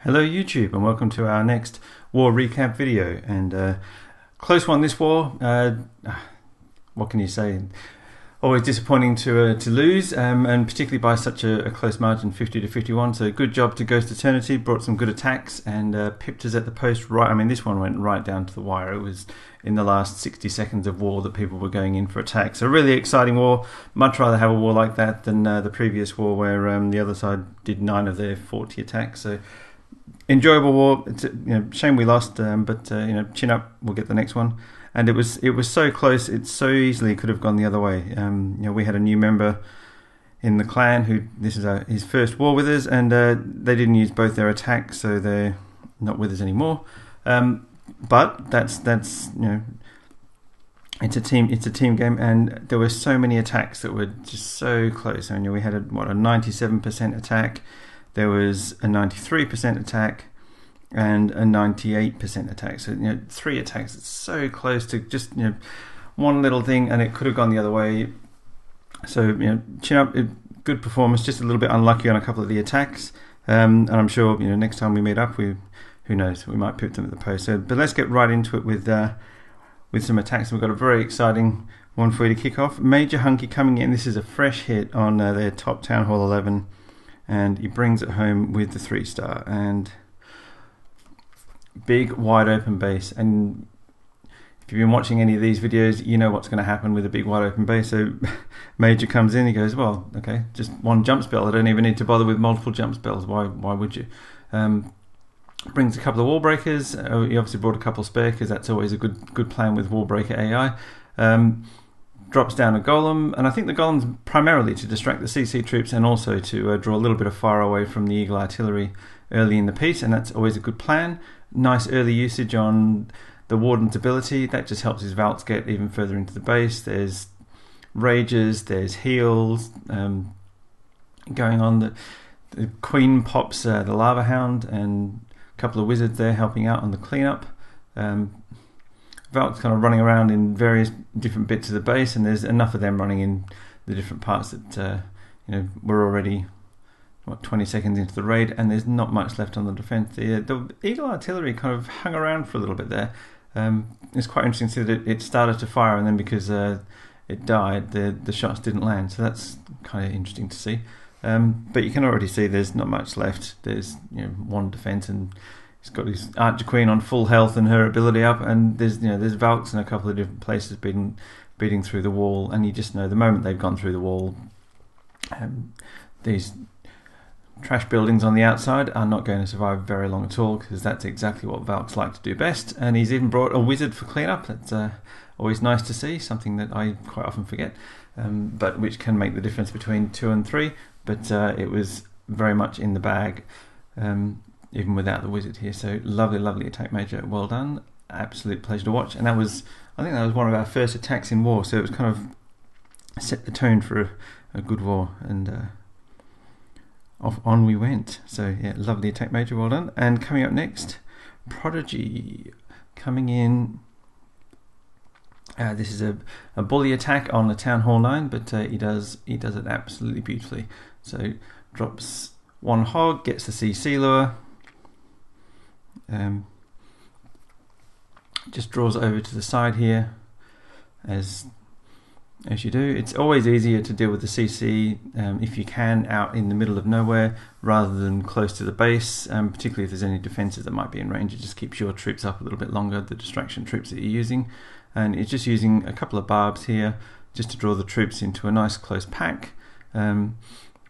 Hello YouTube, and welcome to our next war recap video. And close one this war. What can you say? Always disappointing to lose, and particularly by such a close margin, 50 to 51. So good job to Ghost Eternity, brought some good attacks and pipped us at the post right. I mean, this one went right down to the wire. It was in the last 60 seconds of war that people were going in for attacks. So really exciting war. Much rather have a war like that than the previous war where the other side did 9 of their 40 attacks. So enjoyable war. It's shame we lost, but chin up. We'll get the next one. And it was so close. It so easily could have gone the other way. We had a new member in the clan who this is his first war with us, and they didn't use both their attacks, so they're not with us anymore. But that's it's a team game, and there were so many attacks that were just so close. I mean, we had a 97% attack. There was a 93% attack. And a 98% attack. So 3 attacks. It's so close to just one little thing, and it could have gone the other way. So chin up. Good performance. Just a little bit unlucky on a couple of the attacks. And I'm sure next time we meet up, who knows, we might put them at the post. So, but let's get right into it with some attacks. We've got a very exciting one for you to kick off. Major Hunky coming in. This is a fresh hit on their top Town Hall 11, and he brings it home with the 3-star and big wide open base. And if you've been watching any of these videos, you know what's going to happen with a big wide open base. So Major comes in, he goes, well, okay, just one jump spell. I don't even need to bother with multiple jump spells. Why would you? Brings a couple of wall breakers. He obviously brought a couple spare because that's always a good plan with wall breaker AI. Drops down a golem, and I think the golem's primarily to distract the CC troops and also to draw a little bit of fire away from the Eagle artillery early in the piece, and that's always a good plan. Nice early usage on the Warden's ability. That just helps his Valks get even further into the base. There's rages, there's heals going on. The Queen pops the Lava Hound, and a couple of wizards there helping out on the cleanup. Valks kind of running around in various different bits of the base, and there's enough of them running in the different parts that we're already 20 seconds into the raid, and there's not much left on the defense. The Eagle artillery kind of hung around for a little bit there. It's quite interesting to see that it started to fire, and then because it died, the shots didn't land. So that's kind of interesting to see. But you can already see there's not much left. There's one defense, and he's got his Archer Queen on full health and her ability up, and there's Valks in a couple of different places beating through the wall, and you just know the moment they've gone through the wall, these trash buildings on the outside are not going to survive very long at all, because that's exactly what Valks like to do best. And he's even brought a wizard for cleanup. That's always nice to see, something that I quite often forget, but which can make the difference between 2 and 3. But it was very much in the bag, even without the wizard here. So lovely attack, Major. Well done. Absolute pleasure to watch. And I think that was one of our first attacks in war, so it was kind of set the tone for a good war, and on we went. So yeah, lovely attack, Major. Well done. And coming up next, Prodigy coming in. This is a bully attack on the Town Hall 9, but he does it absolutely beautifully. So drops 1 hog, gets the CC lure, just draws over to the side here, as you do. It's always easier to deal with the CC if you can out in the middle of nowhere rather than close to the base, particularly if there's any defenses that might be in range. It just keeps your troops up a little bit longer, the distraction troops that you're using. And it's just using a couple of barbs here just to draw the troops into a nice close pack.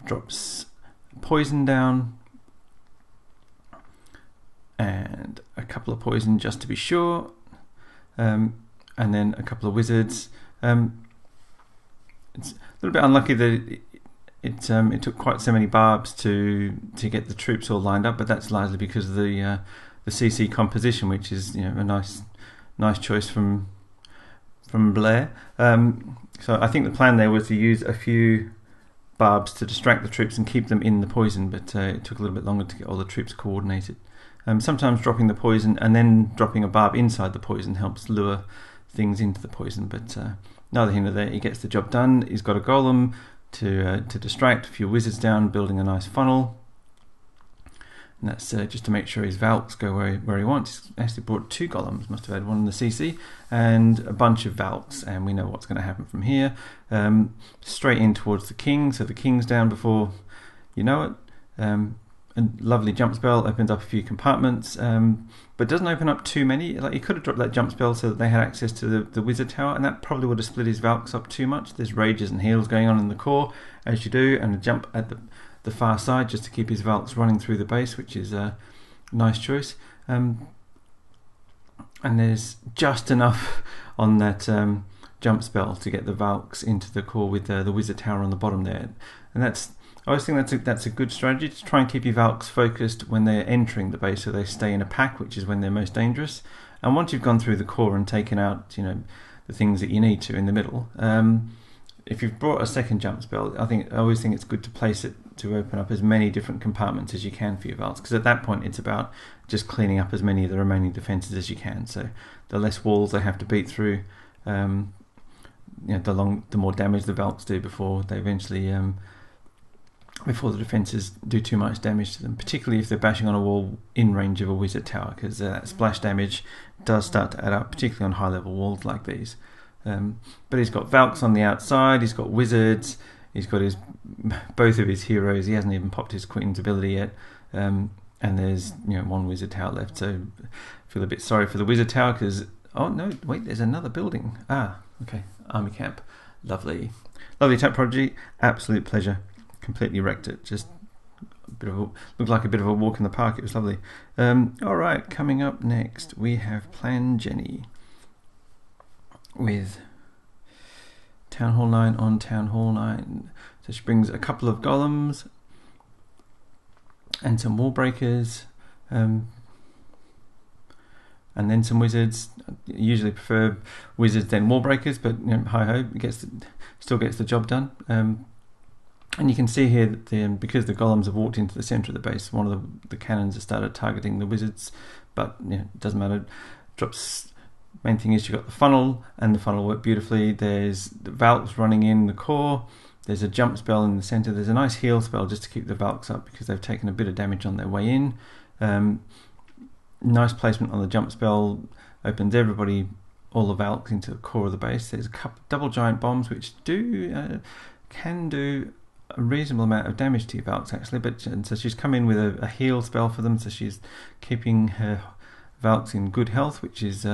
Drops poison down and a couple of poison just to be sure, and then a couple of wizards. It's a little bit unlucky that it took quite so many barbs to get the troops all lined up, but that's largely because of the CC composition, which is a nice choice from Blair. So I think the plan there was to use a few barbs to distract the troops and keep them in the poison, but it took a little bit longer to get all the troops coordinated. Sometimes dropping the poison and then dropping a barb inside the poison helps lure things into the poison, but neither here nor there. He gets the job done. He's got a golem to distract, a few wizards down, building a nice funnel. and that's just to make sure his Valks go where he wants. He's actually brought 2 golems, must have had one in the CC, and a bunch of Valks, and we know what's going to happen from here. Straight in towards the king, so the king's down before you know it. A lovely jump spell, opens up a few compartments, but doesn't open up too many. Like, he could have dropped that jump spell so that they had access to the wizard tower, and that probably would have split his Valks up too much. There's rages and heals going on in the core, as you do, and a jump at the far side just to keep his Valks running through the base, which is a nice choice. And there's just enough on that jump spell to get the Valks into the core with the wizard tower on the bottom there, and I always think that's a good strategy, to try and keep your Valks focused when they're entering the base, so they stay in a pack, which is when they're most dangerous. And once you've gone through the core and taken out, the things that you need to in the middle, if you've brought a second jump spell, I always think it's good to place it to open up as many different compartments as you can for your Valks, because at that point it's about just cleaning up as many of the remaining defenses as you can. So the less walls they have to beat through, the more damage the Valks do before they eventually. Before the defences do too much damage to them, particularly if they're bashing on a wall in range of a wizard tower, because that splash damage does start to add up, particularly on high level walls like these. But he's got Valks on the outside, he's got wizards, he's got both of his heroes, he hasn't even popped his Queen's ability yet, and there's 1 wizard tower left, so I feel a bit sorry for the wizard tower, because there's another building. Okay, army camp, lovely attack Prodigy, absolute pleasure. Completely wrecked it. Just looked like a bit of a walk in the park. It was lovely. Alright, coming up next we have Plan Jennie with Town Hall 9 on Town Hall 9. So she brings a couple of golems and some wall breakers, and then some wizards. I usually prefer wizards then wall breakers, but hi ho, still gets the job done. And you can see here that because the golems have walked into the centre of the base, one of the cannons has started targeting the wizards, but it doesn't matter. Drops. Main thing is you've got the funnel, and the funnel worked beautifully. There's the Valks running in the core. There's a jump spell in the centre. There's a nice heal spell just to keep the Valks up because they've taken a bit of damage on their way in. Nice placement on the jump spell. Opens all the Valks into the core of the base. There's a couple double giant bombs which can do a reasonable amount of damage to your Valks actually, so she's come in with a heal spell for them, so she's keeping her Valks in good health, which is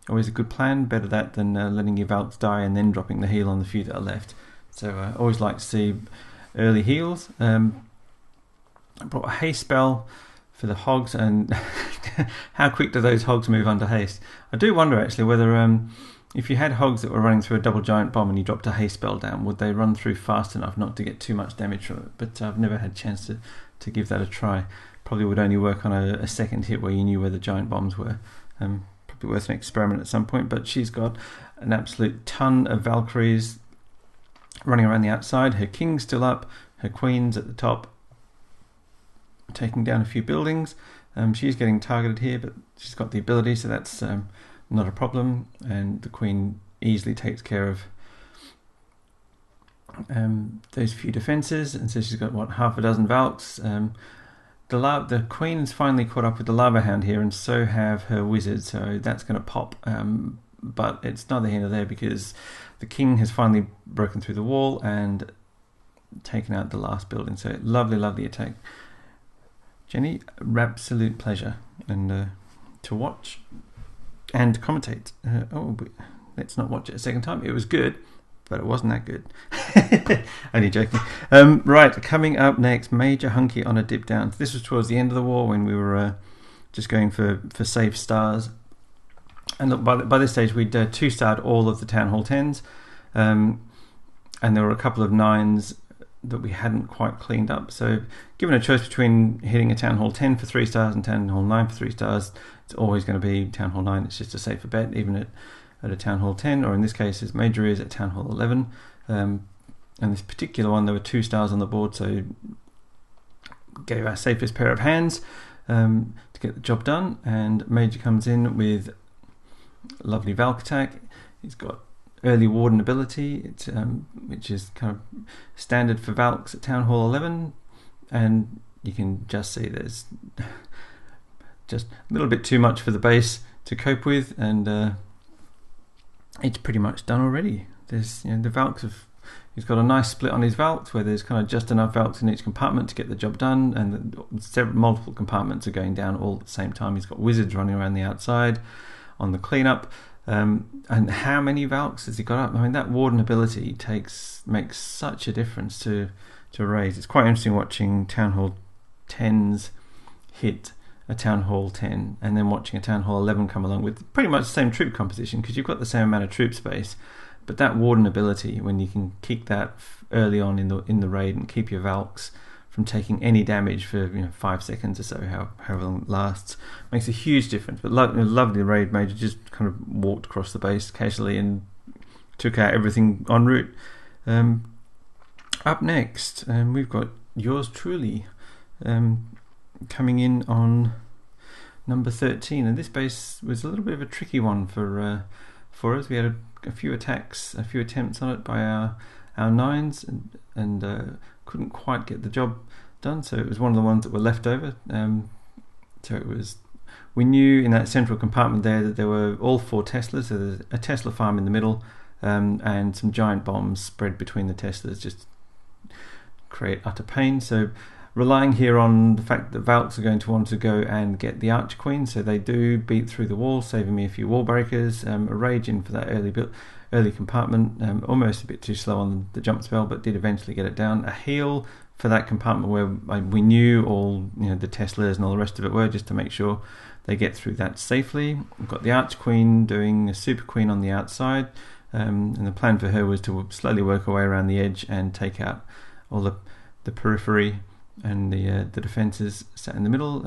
always a good plan. Better that than letting your Valks die and then dropping the heal on the few that are left. So I always like to see early heals. I brought a haste spell for the hogs, and how quick do those hogs move under haste? I do wonder actually whether if you had hogs that were running through a double giant bomb and you dropped a haste spell down, would they run through fast enough not to get too much damage from it? But I've never had a chance to give that a try. Probably would only work on a second hit where you knew where the giant bombs were. Probably worth an experiment at some point, but she's got an absolute ton of Valkyries running around the outside. Her king's still up, her queen's at the top, taking down a few buildings. She's getting targeted here, but she's got the ability, so that's not a problem, and the queen easily takes care of those few defences, and so she's got half a dozen Valks. The queen's finally caught up with the lava hound here, and so have her wizards, so that's going to pop, but it's neither here nor there because the king has finally broken through the wall and taken out the last building. So lovely attack, Jennie, absolute pleasure and to watch and commentate. Let's not watch it a second time. It was good, but it wasn't that good. Only joking. Right, coming up next, Major Hunky on a dip down. This was towards the end of the war when we were just going for safe stars. And look, by this stage we'd 2-starred all of the Town Hall 10s, and there were a couple of 9s that we hadn't quite cleaned up. So given a choice between hitting a Town Hall 10 for 3 stars and Town Hall 9 for 3 stars, it's always going to be Town Hall 9. It's just a safer bet, even at a Town Hall 10, or in this case as Major is at Town Hall 11. And this particular one, there were 2 stars on the board, so gave our safest pair of hands to get the job done. And Major comes in with lovely Valk attack. He's got early Warden ability, which is kind of standard for Valks at Town Hall 11, and you can just see there's just a little bit too much for the base to cope with, and it's pretty much done already. There's, you know, the Valks have, he's got a nice split on his Valks where there's kind of just enough Valks in each compartment to get the job done, and multiple compartments are going down all at the same time. He's got wizards running around the outside on the cleanup. And how many Valks has he got up? I mean, that Warden ability makes such a difference to raids. It's quite interesting watching Town Hall 10s hit a Town Hall 10 and then watching a Town Hall 11 come along with pretty much the same troop composition, because you've got the same amount of troop space, but that Warden ability, when you can kick that early on in the raid and keep your Valks from taking any damage for 5 seconds or so, however long it lasts, makes a huge difference. But lovely raid major just kind of walked across the base casually and took out everything en route. Up next, we've got yours truly coming in on number 13, and this base was a little bit of a tricky one for us. We had a few attempts on it by our 9s, and couldn't quite get the job done, so it was one of the ones that were left over. We knew in that central compartment there that there were all 4 Teslas, so there's a Tesla farm in the middle, and some giant bombs spread between the Teslas, just create utter pain. So relying here on the fact that Valks are going to want to go and get the Archer Queen, so they do beat through the wall, saving me a few wall breakers. A rage in for that early compartment, almost a bit too slow on the jump spell, but did eventually get it down. A heal for that compartment where we knew all the Teslas and all the rest of it were, just to make sure they get through that safely. We've got the Archer Queen doing a Super Queen on the outside, and the plan for her was to slowly work her way around the edge and take out all the periphery and the defences sat in the middle.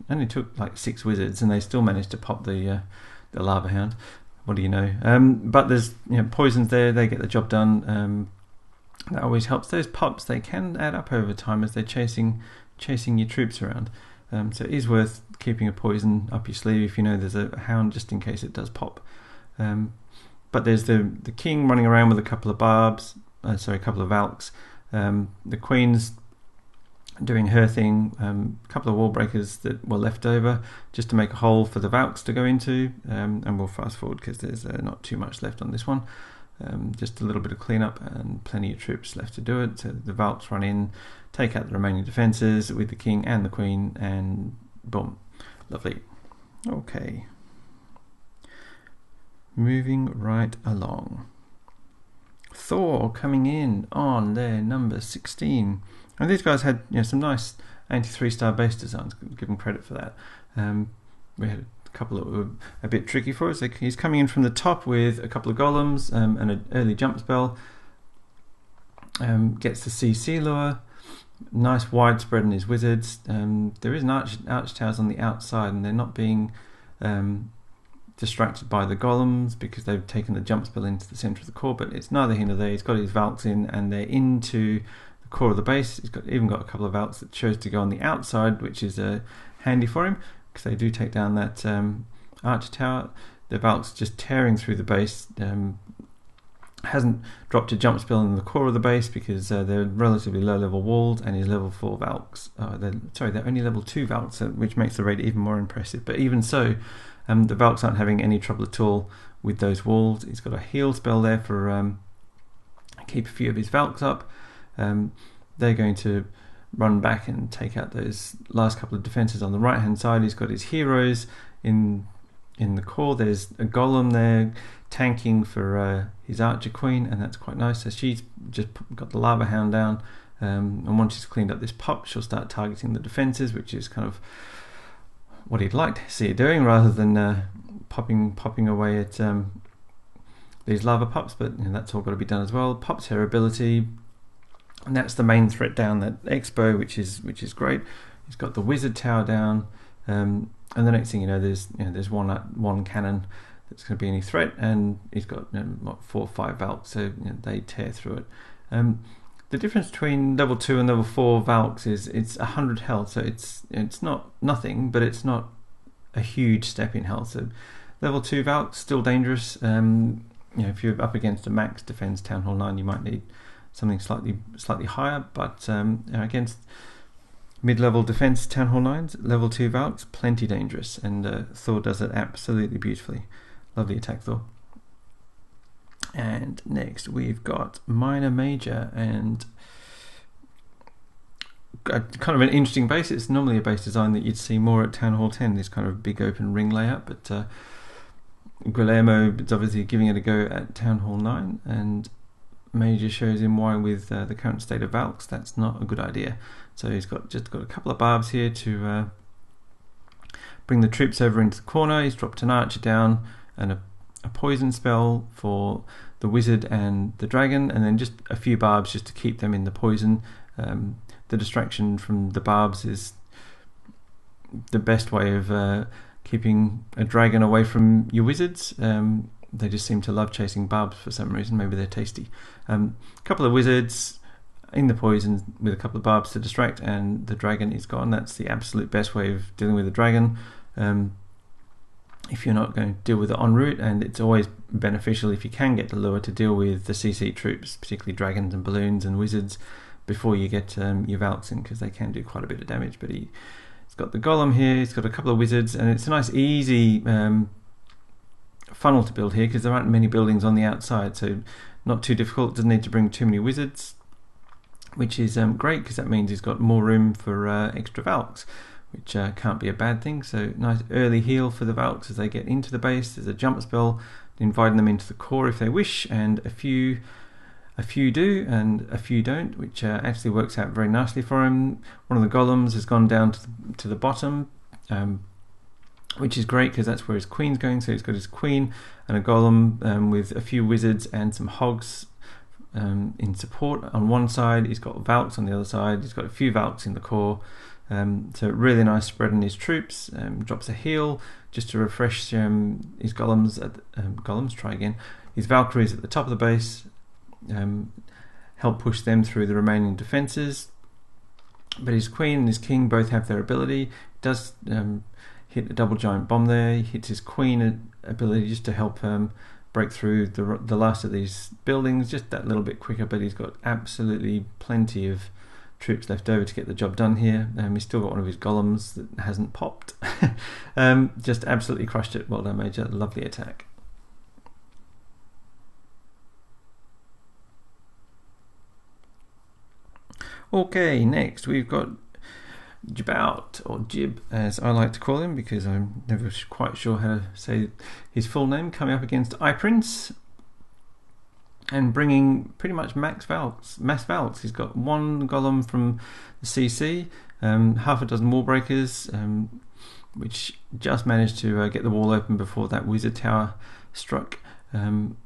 Only took like 6 wizards and they still managed to pop the Lava Hound. What do you know? But there's poisons there, they get the job done. That always helps. Those pops, they can add up over time as they're chasing your troops around. So it is worth keeping a poison up your sleeve if you know there's a hound, just in case it does pop. But there's the king running around with a couple of a couple of Valks. The queen's doing her thing, a couple of wall breakers that were left over just to make a hole for the Valks to go into, and we'll fast forward because there's not too much left on this one. Just a little bit of cleanup and plenty of troops left to do it. So the Valks run in, take out the remaining defences with the king and the queen, and boom, lovely. Okay, moving right along. Thor coming in on their number 16. And these guys had some nice anti-3-star base designs. Give them credit for that. We had a couple that were a bit tricky for us. He's coming in from the top with a couple of golems and an early jump spell. Gets the CC lure. Nice widespread in his wizards. There is an arch towers on the outside, and they're not being distracted by the golems because they've taken the jump spell into the centre of the core. But it's neither here nor there. He's got his Valks in, and they're into the core of the base. He's even got a couple of Valks that chose to go on the outside, which is handy for him because they do take down that archer tower. The Valks just tearing through the base. Hasn't dropped a jump spell in the core of the base because they're relatively low level walled, and his level 4 Valks. They're only level 2 Valks, which makes the raid even more impressive. But even so, the Valks aren't having any trouble at all with those walls. He's got a heal spell there for keep a few of his Valks up. They're going to run back and take out those last couple of defences on the right hand side. He's got his heroes in the core. There's a golem there tanking for his Archer Queen, and that's quite nice. So she's just got the Lava Hound down, and once she's cleaned up this pop, she'll start targeting the defences, which is kind of what he'd like to see it doing, rather than popping away at these lava pups. But that's all got to be done as well. Pops her ability, and that's the main threat down, that Expo, which is great. He's got the wizard tower down, and the next thing you know, there's one cannon that's going to be any threat, and he's got 4 or 5 Valks, so they tear through it. The difference between level 2 and level 4 Valks is it's 100 health, so it's not nothing, but it's not a huge step in health. So level 2 Valks still dangerous. If you're up against a max defense Town Hall 9, you might need something slightly higher, but against Mid-level defense Town Hall 9s, level 2 Valks, plenty dangerous, and Thor does it absolutely beautifully. Lovely attack, Thor. And next we've got MinorMajor, and kind of an interesting base. It's normally a base design that you'd see more at Town Hall 10, this kind of big open ring layout, but Guillermo is obviously giving it a go at Town Hall 9, and Major shows him why with the current state of Valks that's not a good idea. So he's just got a couple of barbs here to bring the troops over into the corner. He's dropped an archer down and a poison spell for the wizard and the dragon, and then just a few barbs just to keep them in the poison. The distraction from the barbs is the best way of keeping a dragon away from your wizards. They just seem to love chasing barbs for some reason. Maybe they're tasty. A couple of wizards in the poison with a couple of barbs to distract, and the dragon is gone. That's the absolute best way of dealing with a dragon. If you're not going to deal with it en route, and it's always beneficial if you can get the lure to deal with the CC troops, particularly dragons and balloons and wizards, before you get your Valks in, because they can do quite a bit of damage. But he's got the golem here, he's got a couple of wizards, and it's a nice easy funnel to build here because there aren't many buildings on the outside, so not too difficult. Doesn't need to bring too many wizards, which is great because that means he's got more room for extra Valks, which can't be a bad thing. So nice early heal for the Valks as they get into the base. There's a jump spell inviting them into the core if they wish, and a few do and a few don't, which actually works out very nicely for him. One of the golems has gone down to the bottom, which is great because that's where his queen's going. So he's got his queen and a golem with a few wizards and some hogs in support on one side. He's got Valks on the other side. He's got a few Valks in the core. So really nice spread on his troops. Drops a heal just to refresh his golems. Golems, try again. His Valkyries at the top of the base. Help push them through the remaining defenses. But his queen and his king both have their ability. Does hit a double giant bomb there. He hits his queen ability just to help break through the last of these buildings just that little bit quicker, but he's got absolutely plenty of troops left over to get the job done here. He's still got one of his golems that hasn't popped. Just absolutely crushed it. Well done, Major. Lovely attack. Okay, next we've got Jibout, or Jib as I like to call him because I'm never quite sure how to say his full name, coming up against iPrince and bringing pretty much mass Valks. He's got one golem from the CC, half a dozen wall breakers, which just managed to get the wall open before that wizard tower struck.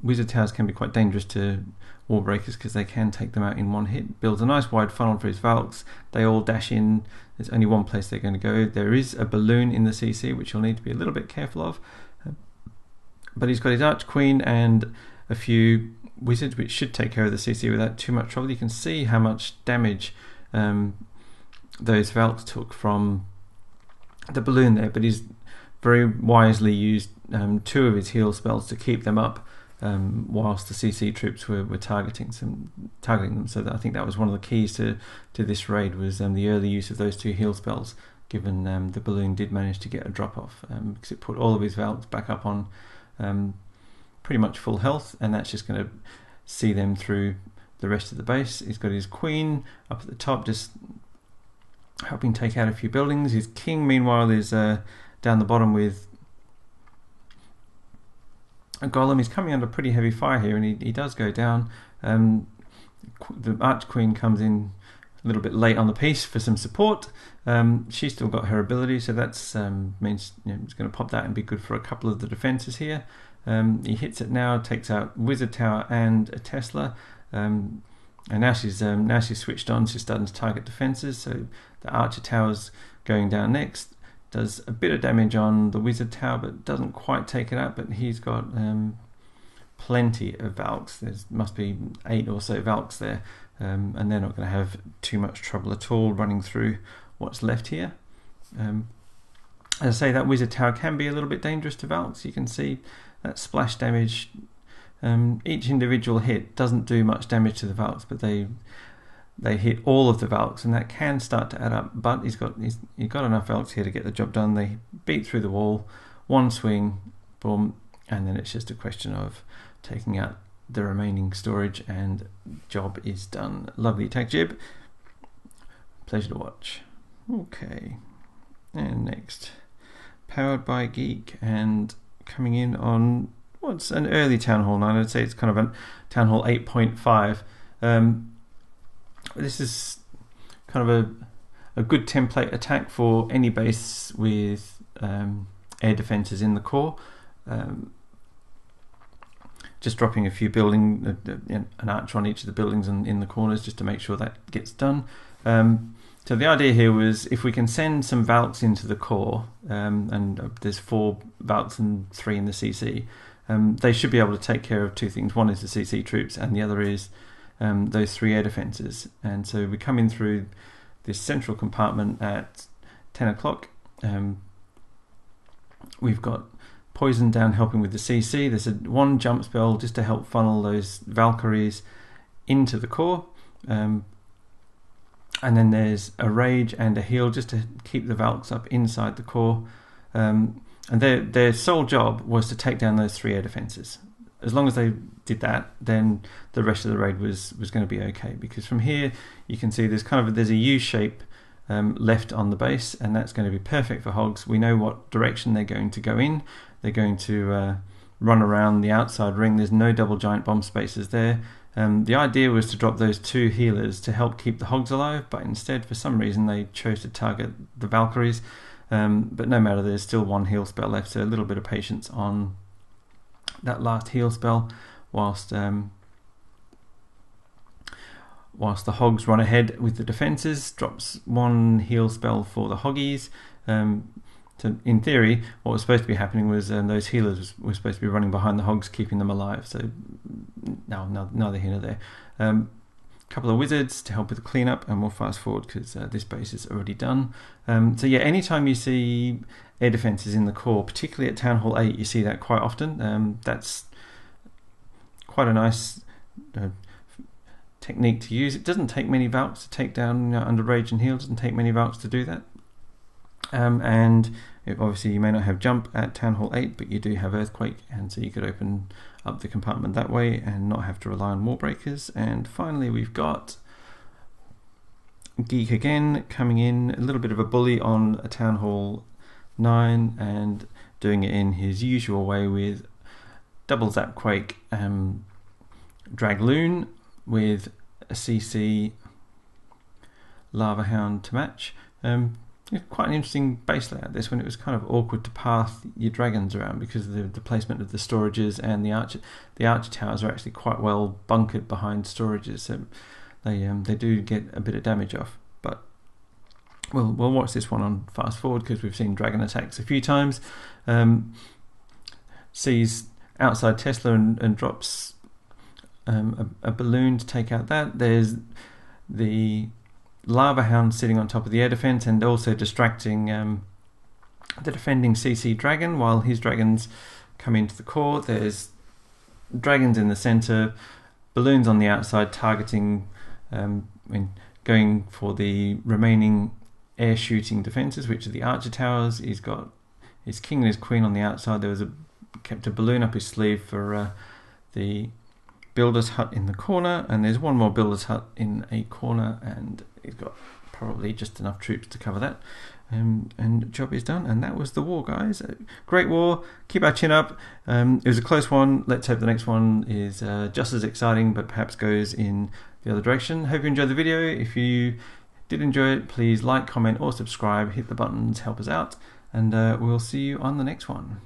Wizard towers can be quite dangerous to wall breakers because they can take them out in one hit. Builds a nice wide funnel for his Valks. They all dash in. There's only one place they're going to go. There is a balloon in the CC which you'll need to be a little bit careful of, but he's got his Arch Queen and a few wizards which should take care of the CC without too much trouble. You can see how much damage those Valks took from the balloon there, but he's very wisely used two of his heal spells to keep them up whilst the CC troops were targeting them. So I think that was one of the keys to this raid, was the early use of those two heal spells, given the balloon did manage to get a drop off, because it put all of his Valks back up on pretty much full health, and that's just going to see them through the rest of the base. He's got his queen up at the top just helping take out a few buildings. His king meanwhile is down the bottom with a golem. He's coming under pretty heavy fire here, and he does go down. The Arch Queen comes in a little bit late on the piece for some support. She's still got her ability, so that's means it's going to pop that and be good for a couple of the defenses here. He hits it now, takes out Wizard Tower and a Tesla, and now she's switched on. She's starting to target defenses. So the Archer Tower's going down next. Does a bit of damage on the Wizard Tower, but doesn't quite take it out. But he's got plenty of Valks. There must be 8 or so Valks there, and they're not going to have too much trouble at all running through what's left here. As I say, that Wizard Tower can be a little bit dangerous to Valks. You can see that splash damage. Each individual hit doesn't do much damage to the Valks, but they hit all of the Valks, and that can start to add up. But he's got enough Valks here to get the job done. They beat through the wall, one swing, boom, and then it's just a question of taking out the remaining storage, and job is done. Lovely attack, Jib. Pleasure to watch. Okay, and next, Powered by Geek, and coming in on what's an early Town Hall 9. I'd say it's kind of a Town Hall 8.5. This is kind of a good template attack for any base with air defences in the core. Just dropping a few an archer on each of the buildings and in the corners just to make sure that gets done. So the idea here was, if we can send some Valks into the core, and there's 4 Valks and 3 in the CC, they should be able to take care of 2 things. One is the CC troops, and the other is those 3 air defences. And so we come in through this central compartment at 10 o'clock. We've got Poison down helping with the CC. There's one jump spell just to help funnel those Valkyries into the core. And then there's a Rage and a Heal just to keep the Valks up inside the core. And their sole job was to take down those 3 air defences. As long as they did that, then the rest of the raid was going to be okay. Because from here, you can see there's a U shape left on the base, and that's going to be perfect for hogs. We know what direction they're going to go in. They're going to run around the outside ring. There's no double giant bomb spaces there. The idea was to drop those 2 healers to help keep the hogs alive, but instead, for some reason, they chose to target the Valkyries. But no matter, there's still 1 heal spell left, so a little bit of patience on that last heal spell, whilst the hogs run ahead with the defences. Drops 1 heal spell for the hoggies. So in theory, what was supposed to be happening was those healers were supposed to be running behind the hogs, keeping them alive. So no, neither here nor there. Couple of wizards to help with the cleanup, and we'll fast forward because this base is already done. So yeah, anytime you see air defences in the core, particularly at Town Hall 8, you see that quite often. That's quite a nice technique to use. It doesn't take many Valks to take down under Rage and Heal. It doesn't take many Valks to do that. And obviously you may not have jump at Town Hall 8, but you do have Earthquake, and so you could open up the compartment that way and not have to rely on wall breakers. And finally we've got Geek again coming in, a little bit of a bully on a Town Hall 9, and doing it in his usual way with double Zap Quake, Dragloon with a CC Lava Hound to match. Quite an interesting base layout this, when it was kind of awkward to path your dragons around because of the placement of the storages, and the archer towers are actually quite well bunkered behind storages, so they do get a bit of damage off. But we'll watch this one on fast forward because we've seen dragon attacks a few times. Sees outside Tesla and drops a balloon to take out that. There's the Lava Hound sitting on top of the air defense and also distracting the defending CC dragon while his dragons come into the core. There's dragons in the center, balloons on the outside targeting, going for the remaining air shooting defenses, which are the archer towers. He's got his king and his queen on the outside. There was kept a balloon up his sleeve for the builder's hut in the corner, and there's one more builder's hut in a corner, and he's got probably just enough troops to cover that, and job is done. And that was the war, guys. Great war. Keep our chin up. It was a close one. Let's hope the next one is just as exciting, but perhaps goes in the other direction. Hope you enjoyed the video. If you did enjoy it, please like, comment or subscribe, hit the buttons, help us out, and we'll see you on the next one.